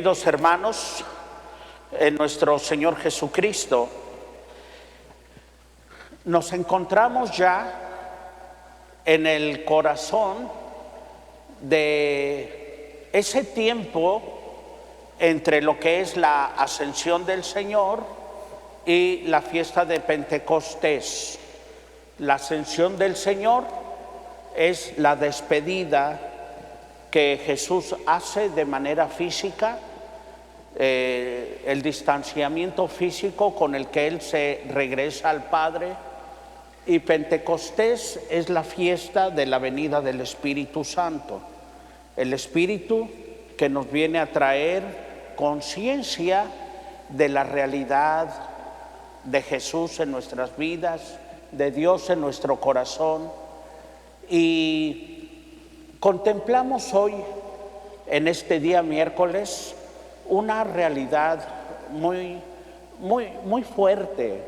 Queridos hermanos, en nuestro Señor Jesucristo, nos encontramos ya en el corazón de ese tiempo entre lo que es la ascensión del Señor y la fiesta de Pentecostés. La ascensión del Señor es la despedida que Jesús hace de manera física, el distanciamiento físico con el que Él se regresa al Padre, y Pentecostés es la fiesta de la venida del Espíritu Santo, el Espíritu que nos viene a traer conciencia de la realidad de Jesús en nuestras vidas, de Dios en nuestro corazón. Y contemplamos hoy, en este día miércoles, una realidad muy fuerte.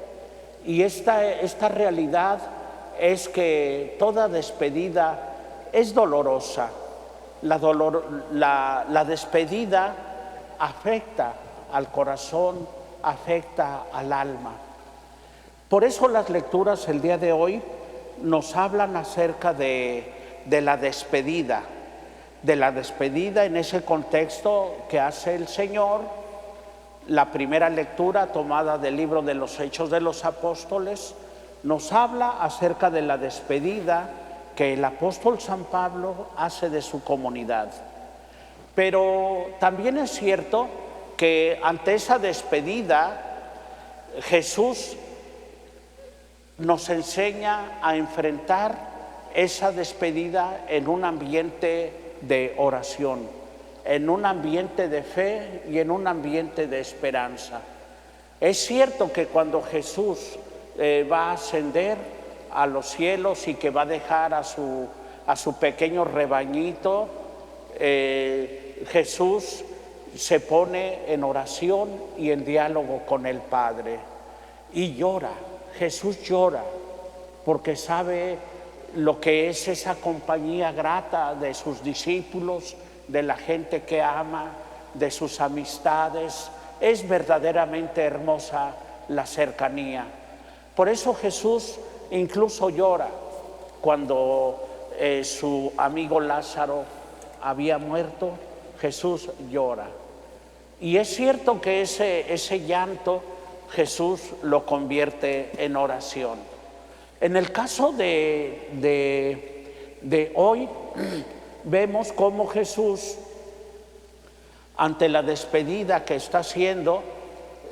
Y esta realidad es que toda despedida es dolorosa. La despedida afecta al corazón, afecta al alma. Por eso las lecturas el día de hoy nos hablan acerca de la despedida en ese contexto que hace el Señor. La primera lectura, tomada del libro de los Hechos de los Apóstoles, nos habla acerca de la despedida que el apóstol San Pablo hace de su comunidad. Pero también es cierto que ante esa despedida, Jesús nos enseña a enfrentar esa despedida en un ambiente de oración, en un ambiente de fe y en un ambiente de esperanza. Es cierto que cuando Jesús va a ascender a los cielos y que va a dejar a su pequeño rebañito, Jesús se pone en oración y en diálogo con el Padre y llora. Jesús llora porque sabe lo que es esa compañía grata de sus discípulos, de la gente que ama, de sus amistades. Es verdaderamente hermosa la cercanía. Por eso Jesús incluso llora cuando su amigo Lázaro había muerto. Jesús llora. Y es cierto que ese llanto Jesús lo convierte en oración. En el caso de hoy, vemos cómo Jesús, ante la despedida que está haciendo,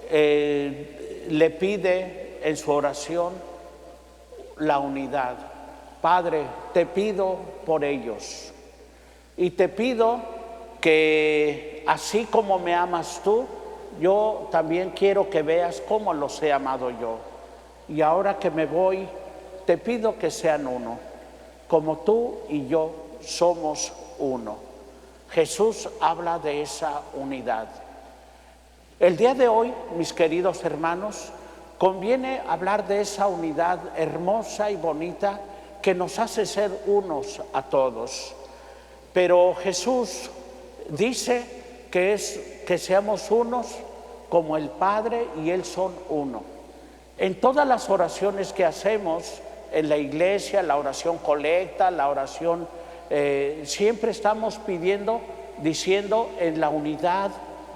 le pide en su oración la unidad. Padre, te pido por ellos y te pido que así como me amas tú, yo también quiero que veas cómo los he amado yo. Y ahora que me voy, te pido que sean uno, como tú y yo somos uno. Jesús habla de esa unidad. El día de hoy, mis queridos hermanos, conviene hablar de esa unidad hermosa y bonita que nos hace ser unos a todos. Pero Jesús dice que seamos unos como el Padre y Él son uno. En todas las oraciones que hacemos en la iglesia, la oración colecta, la oración, siempre estamos pidiendo, diciendo en la unidad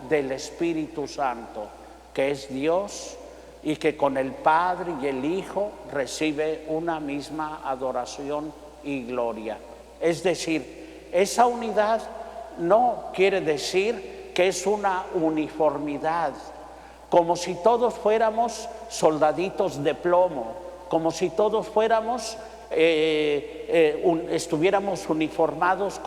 del Espíritu Santo, que es Dios y que con el Padre y el Hijo recibe una misma adoración y gloria. Es decir, esa unidad no quiere decir que es una uniformidad, como si todos fuéramos soldaditos de plomo, como si todos fuéramos, estuviéramos uniformados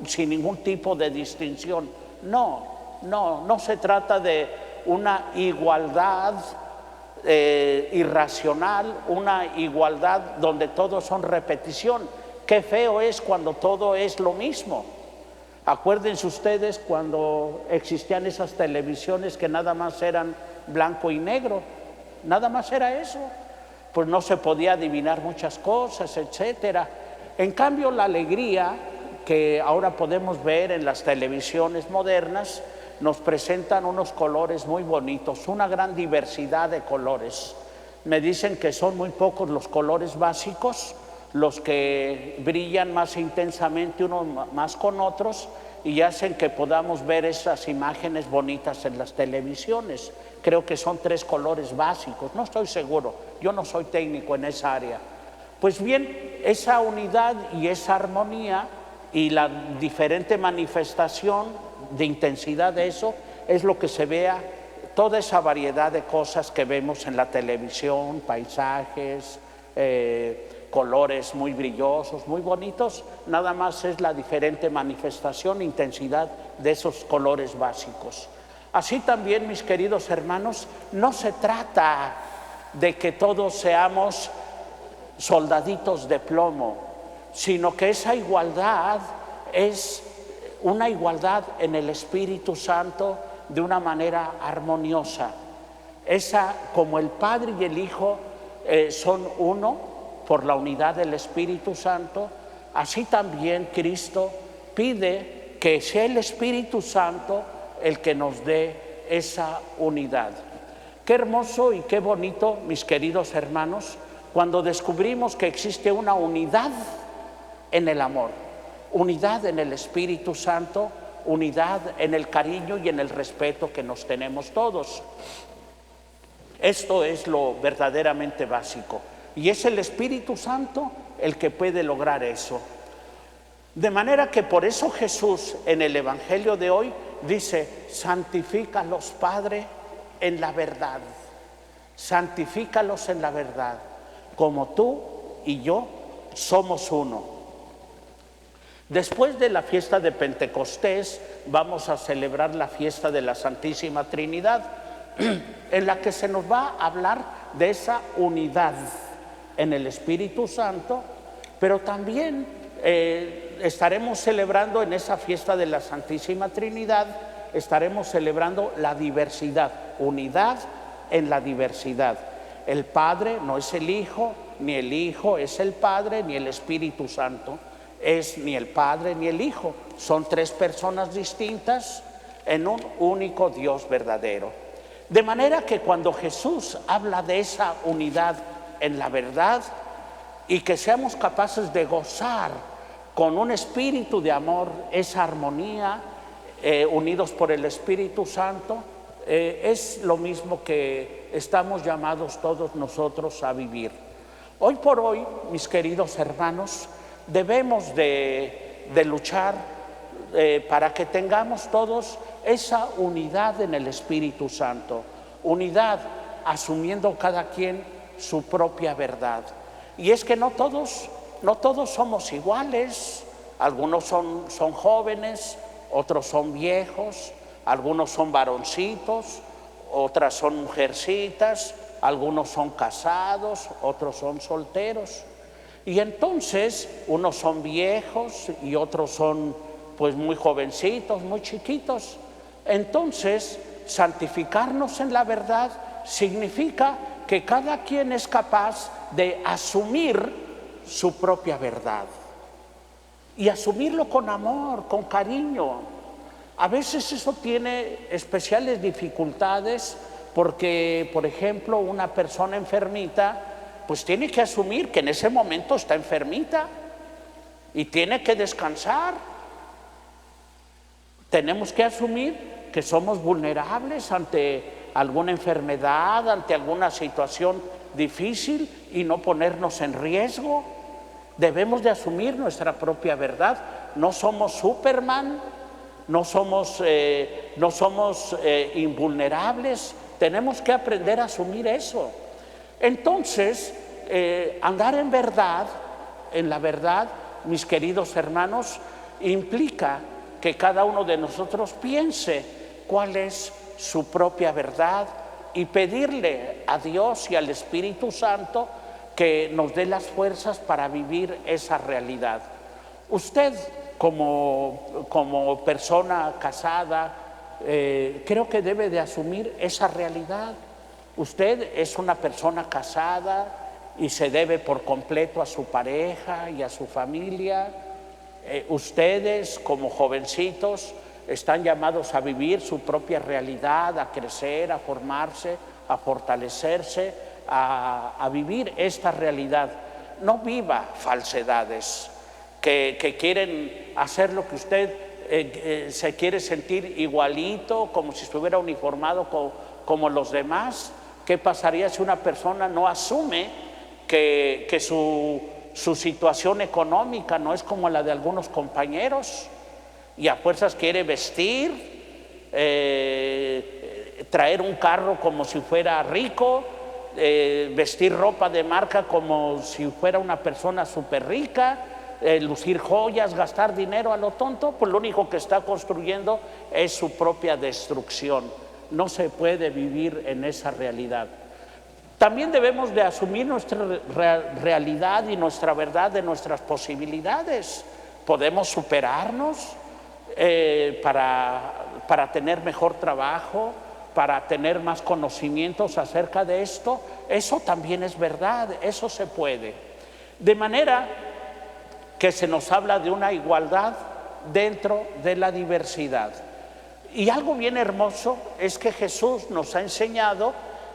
sin ningún tipo de distinción. No se trata de una igualdad irracional, una igualdad donde todos son repetición. Qué feo es cuando todo es lo mismo. Acuérdense ustedes cuando existían esas televisiones que nada más eran blanco y negro, nada más era eso, pues no se podía adivinar muchas cosas, etcétera. En cambio, la alegría que ahora podemos ver en las televisiones modernas nos presentan unos colores muy bonitos, una gran diversidad de colores. Me dicen que son muy pocos los colores básicos, los que brillan más intensamente unos más con otros y hacen que podamos ver esas imágenes bonitas en las televisiones. Creo que son 3 colores básicos, no estoy seguro, yo no soy técnico en esa área. Pues bien, esa unidad y esa armonía y la diferente manifestación de intensidad de eso es lo que se vea, toda esa variedad de cosas que vemos en la televisión, paisajes, colores muy brillosos, muy bonitos, nada más es la diferente manifestación, intensidad de esos colores básicos. Así también, mis queridos hermanos, no se trata de que todos seamos soldaditos de plomo, sino que esa igualdad es una igualdad en el Espíritu Santo de una manera armoniosa. Esa, como el Padre y el Hijo son uno por la unidad del Espíritu Santo, así también Cristo pide que sea el Espíritu Santo el que nos dé esa unidad. Qué hermoso y qué bonito, mis queridos hermanos, cuando descubrimos que existe una unidad en el amor, unidad en el Espíritu Santo, unidad en el cariño y en el respeto que nos tenemos todos. Esto es lo verdaderamente básico y es el Espíritu Santo el que puede lograr eso. De manera que por eso Jesús en el Evangelio de hoy dice: santifícalos, Padre, en la verdad. Santifícalos en la verdad, como tú y yo somos uno. Después de la fiesta de Pentecostés vamos a celebrar la fiesta de la Santísima Trinidad, en la que se nos va a hablar de esa unidad en el Espíritu Santo, pero también estaremos celebrando en esa fiesta de la Santísima Trinidad, estaremos celebrando la diversidad, unidad en la diversidad. El Padre no es el Hijo, ni el Hijo es el Padre, ni el Espíritu Santo es ni el Padre ni el Hijo. Son 3 personas distintas en un único Dios verdadero. De manera que cuando Jesús habla de esa unidad en la verdad y que seamos capaces de gozar con un espíritu de amor esa armonía, unidos por el Espíritu Santo, es lo mismo que estamos llamados todos nosotros a vivir. Hoy por hoy, mis queridos hermanos, debemos de luchar para que tengamos todos esa unidad en el Espíritu Santo, unidad asumiendo cada quien su propia verdad. Y es que no todos somos iguales, algunos son jóvenes, otros son viejos, algunos son varoncitos, otras son mujercitas, algunos son casados, otros son solteros. Y entonces unos son viejos y otros son pues muy jovencitos, muy chiquitos. Entonces, santificarnos en la verdad significa que cada quien es capaz de asumir su propia verdad y asumirlo con amor, con cariño. A veces eso tiene especiales dificultades porque, por ejemplo, una persona enfermita pues tiene que asumir que en ese momento está enfermita y tiene que descansar. Tenemos que asumir que somos vulnerables ante alguna enfermedad, ante alguna situación difícil y no ponernos en riesgo. Debemos de asumir nuestra propia verdad. No somos Superman, no somos invulnerables. Tenemos que aprender a asumir eso. Entonces, andar en verdad, en la verdad, mis queridos hermanos, implica que cada uno de nosotros piense cuál es su propia verdad y pedirle a Dios y al Espíritu Santo que nos dé las fuerzas para vivir esa realidad. Usted, como persona casada, creo que debe de asumir esa realidad. Usted es una persona casada y se debe por completo a su pareja y a su familia. Ustedes, como jovencitos, están llamados a vivir su propia realidad, a crecer, a formarse, a fortalecerse, a vivir esta realidad. No viva falsedades que quieren hacer lo que usted se quiere sentir igualito, como si estuviera uniformado como los demás. ¿Qué pasaría si una persona no asume que su situación económica no es como la de algunos compañeros y a fuerzas quiere vestir, traer un carro como si fuera rico, vestir ropa de marca como si fuera una persona súper rica, lucir joyas, gastar dinero a lo tonto? Pues lo único que está construyendo es su propia destrucción. No se puede vivir en esa realidad. También debemos de asumir nuestra realidad y nuestra verdad de nuestras posibilidades. Podemos superarnos para tener mejor trabajo, para tener más conocimientos acerca de esto. Eso también es verdad, eso se puede. De manera que se nos habla de una igualdad dentro de la diversidad. Y algo bien hermoso es que Jesús nos ha enseñado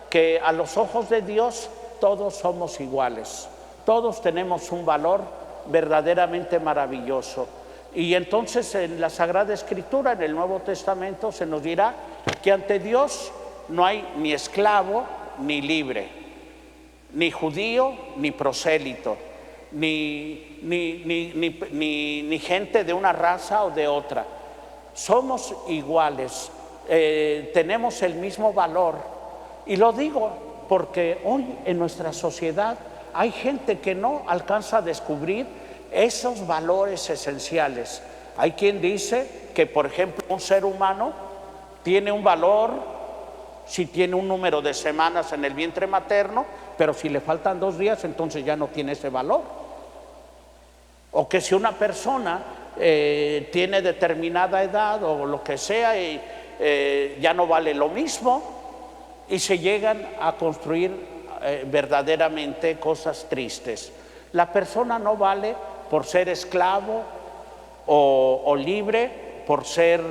que a los ojos de Dios todos somos iguales, todos tenemos un valor verdaderamente maravilloso. Y entonces en la Sagrada Escritura, en el Nuevo Testamento, se nos dirá que ante Dios no hay ni esclavo ni libre, ni judío ni prosélito, ni gente de una raza o de otra. Somos iguales, tenemos el mismo valor. Y lo digo porque hoy en nuestra sociedad hay gente que no alcanza a descubrir esos valores esenciales. Hay quien dice que, por ejemplo, un ser humano tiene un valor si tiene un número de semanas en el vientre materno, pero si le faltan 2 días, entonces ya no tiene ese valor. O que si una persona tiene determinada edad o lo que sea, ya no vale lo mismo. Y se llegan a construir verdaderamente cosas tristes. La persona no vale por ser esclavo o libre, por ser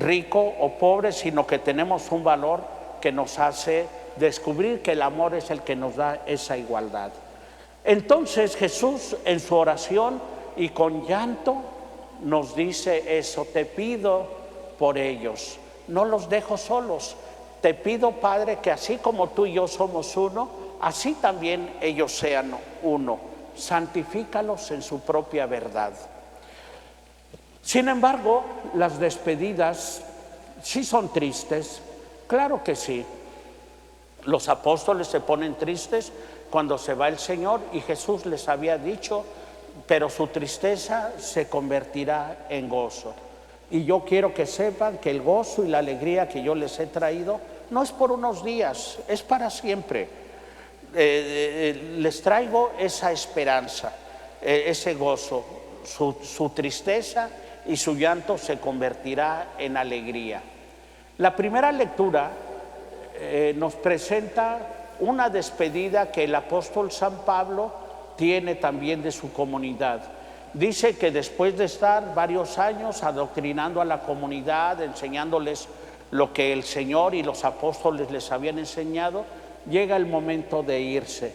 rico o pobre, sino que tenemos un valor que nos hace descubrir que el amor es el que nos da esa igualdad. Entonces Jesús en su oración y con llanto nos dice eso: te pido por ellos, no los dejo solos. Te pido, Padre, que así como tú y yo somos uno, así también ellos sean uno. Santifícalos en su propia verdad. Sin embargo, las despedidas sí son tristes, claro que sí. Los apóstoles se ponen tristes cuando se va el Señor y Jesús les había dicho, pero su tristeza se convertirá en gozo. Y yo quiero que sepan que el gozo y la alegría que yo les he traído no es por unos días, es para siempre. Les traigo esa esperanza, ese gozo. Su tristeza y su llanto se convertirá en alegría. La primera lectura nos presenta una despedida que el apóstol San Pablo tiene también de su comunidad. Dice que después de estar varios años adoctrinando a la comunidad, enseñándoles lo que el Señor y los apóstoles les habían enseñado, llega el momento de irse.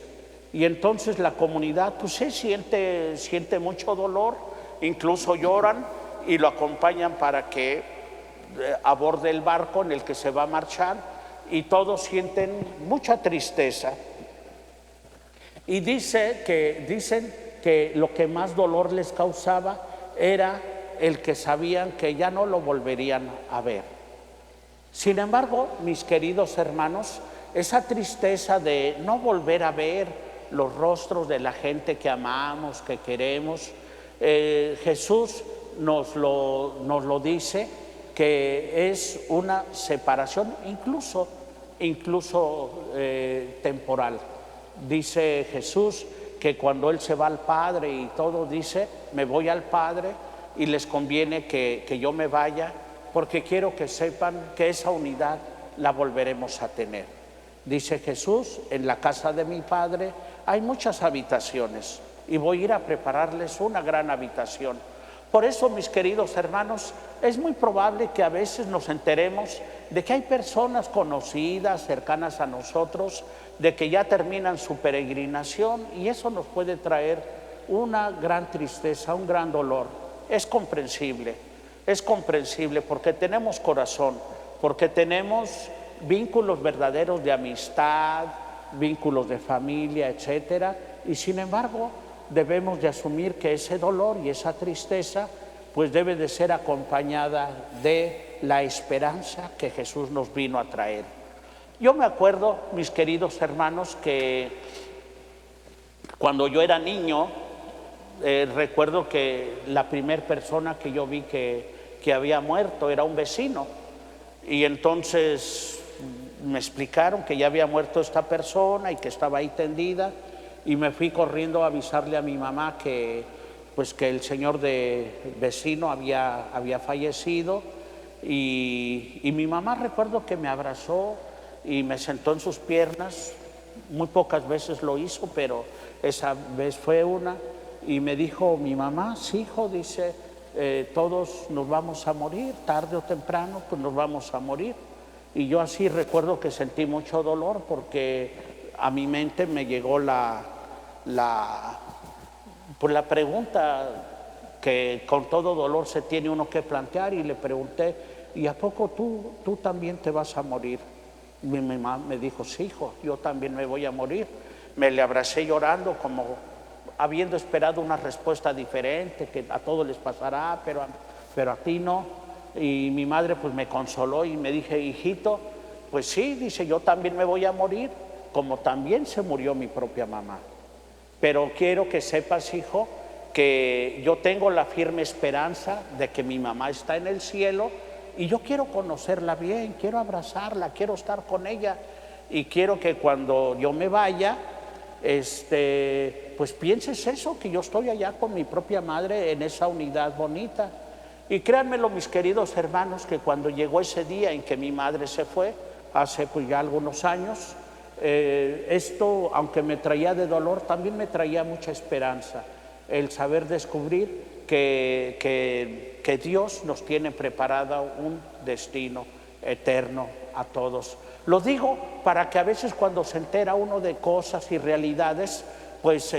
Y entonces la comunidad pues siente mucho dolor, incluso lloran y lo acompañan para que aborde el barco en el que se va a marchar, y todos sienten mucha tristeza. Y dicen que lo que más dolor les causaba era el que sabían que ya no lo volverían a ver. Sin embargo, mis queridos hermanos, esa tristeza de no volver a ver los rostros de la gente que amamos, que queremos, Jesús nos lo dice, que es una separación incluso temporal. Dice Jesús que cuando Él se va al Padre y todo, dice, me voy al Padre y les conviene que yo me vaya, porque quiero que sepan que esa unidad la volveremos a tener. Dice Jesús, en la casa de mi Padre hay muchas habitaciones y voy a ir a prepararles una gran habitación. Por eso, mis queridos hermanos, es muy probable que a veces nos enteremos de que hay personas conocidas, cercanas a nosotros, de que ya terminan su peregrinación, y eso nos puede traer una gran tristeza, un gran dolor. Es comprensible porque tenemos corazón, porque tenemos vínculos verdaderos de amistad, vínculos de familia, etcétera, y sin embargo debemos de asumir que ese dolor y esa tristeza pues debe de ser acompañada de la esperanza que Jesús nos vino a traer. Yo me acuerdo, mis queridos hermanos, que cuando yo era niño, recuerdo que la primera persona que yo vi que había muerto era un vecino, y entonces me explicaron que ya había muerto esta persona y que estaba ahí tendida, y me fui corriendo a avisarle a mi mamá que el señor de vecino había fallecido, y mi mamá, recuerdo que me abrazó y me sentó en sus piernas. Muy pocas veces lo hizo, pero esa vez fue una, y me dijo mi mamá: sí, hijo, dice, todos nos vamos a morir, tarde o temprano pues nos vamos a morir. Y yo así recuerdo que sentí mucho dolor, porque a mi mente me llegó la pregunta que con todo dolor se tiene uno que plantear, y le pregunté: ¿y a poco tú también te vas a morir? Mi mamá me dijo: sí, hijo, yo también me voy a morir. Me le abracé llorando, como habiendo esperado una respuesta diferente, que a todos les pasará, pero a ti no. Y mi madre pues me consoló y me dije: hijito, pues sí, dice, yo también me voy a morir, como también se murió mi propia mamá. Pero quiero que sepas, hijo, que yo tengo la firme esperanza de que mi mamá está en el cielo, y yo quiero conocerla bien, quiero abrazarla, quiero estar con ella, y quiero que cuando yo me vaya, pues pienses eso, que yo estoy allá con mi propia madre en esa unidad bonita. Y créanmelo, mis queridos hermanos, que cuando llegó ese día en que mi madre se fue, hace pues ya algunos años, esto, aunque me traía de dolor, también me traía mucha esperanza, el saber descubrir que Dios nos tiene preparado un destino eterno a todos. Lo digo para que a veces, cuando se entera uno de cosas y realidades, pues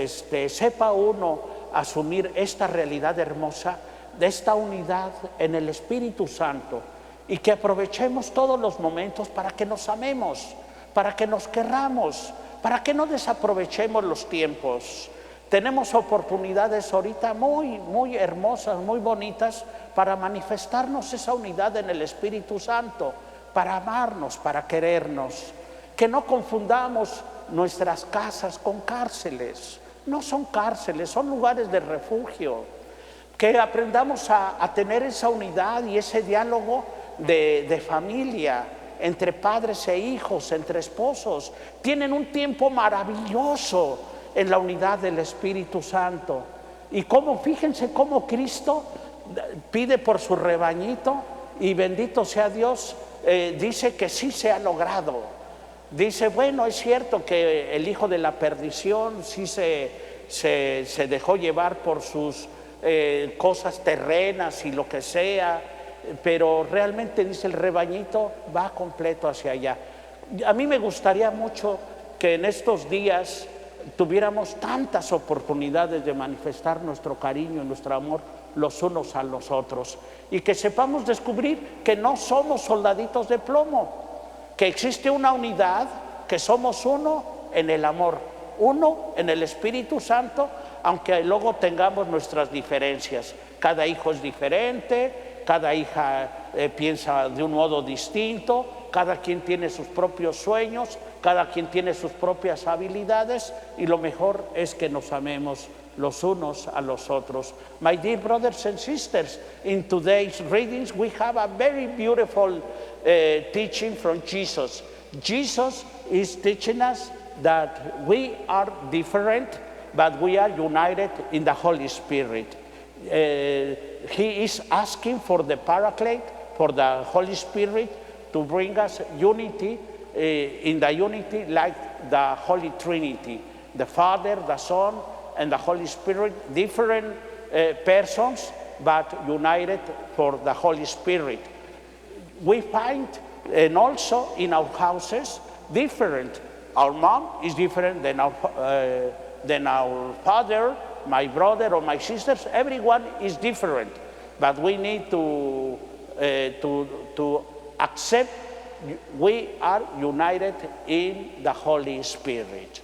sepa uno asumir esta realidad hermosa de esta unidad en el Espíritu Santo, y que aprovechemos todos los momentos para que nos amemos, para que nos querramos, para que no desaprovechemos los tiempos. Tenemos oportunidades ahorita muy hermosas, muy bonitas, para manifestarnos esa unidad en el Espíritu Santo, para amarnos, para querernos. Que no confundamos nuestras casas con cárceles. No son cárceles, son lugares de refugio. Que aprendamos a tener esa unidad y ese diálogo de familia, entre padres e hijos, entre esposos. Tienen un tiempo maravilloso en la unidad del Espíritu Santo. Y fíjense cómo Cristo pide por su rebañito, y bendito sea Dios, dice que sí se ha logrado. Dice: bueno, es cierto que el hijo de la perdición sí se dejó llevar por sus cosas terrenas y lo que sea, pero realmente, dice, el rebañito va completo hacia allá. A mí me gustaría mucho que en estos días tuviéramos tantas oportunidades de manifestar nuestro cariño y nuestro amor los unos a los otros, y que sepamos descubrir que no somos soldaditos de plomo, que existe una unidad, que somos uno en el amor, uno en el Espíritu Santo, aunque luego tengamos nuestras diferencias. Cada hijo es diferente, cada hija piensa de un modo distinto, cada quien tiene sus propios sueños, cada quien tiene sus propias habilidades, y lo mejor es que nos amemos los unos a los otros. My dear brothers and sisters, in today's readings we have a very beautiful teaching from Jesus. Jesus is teaching us that we are different, but we are united in the Holy Spirit. He is asking for the Paraclete, for the Holy Spirit, to bring us unity, in the unity like the Holy Trinity, the Father, the Son, and the Holy Spirit, different persons, but united for the Holy Spirit. We find, and also in our houses, different. Our mom is different than our father, my brother, or my sisters. Everyone is different, but we need to accept we are united in the Holy Spirit.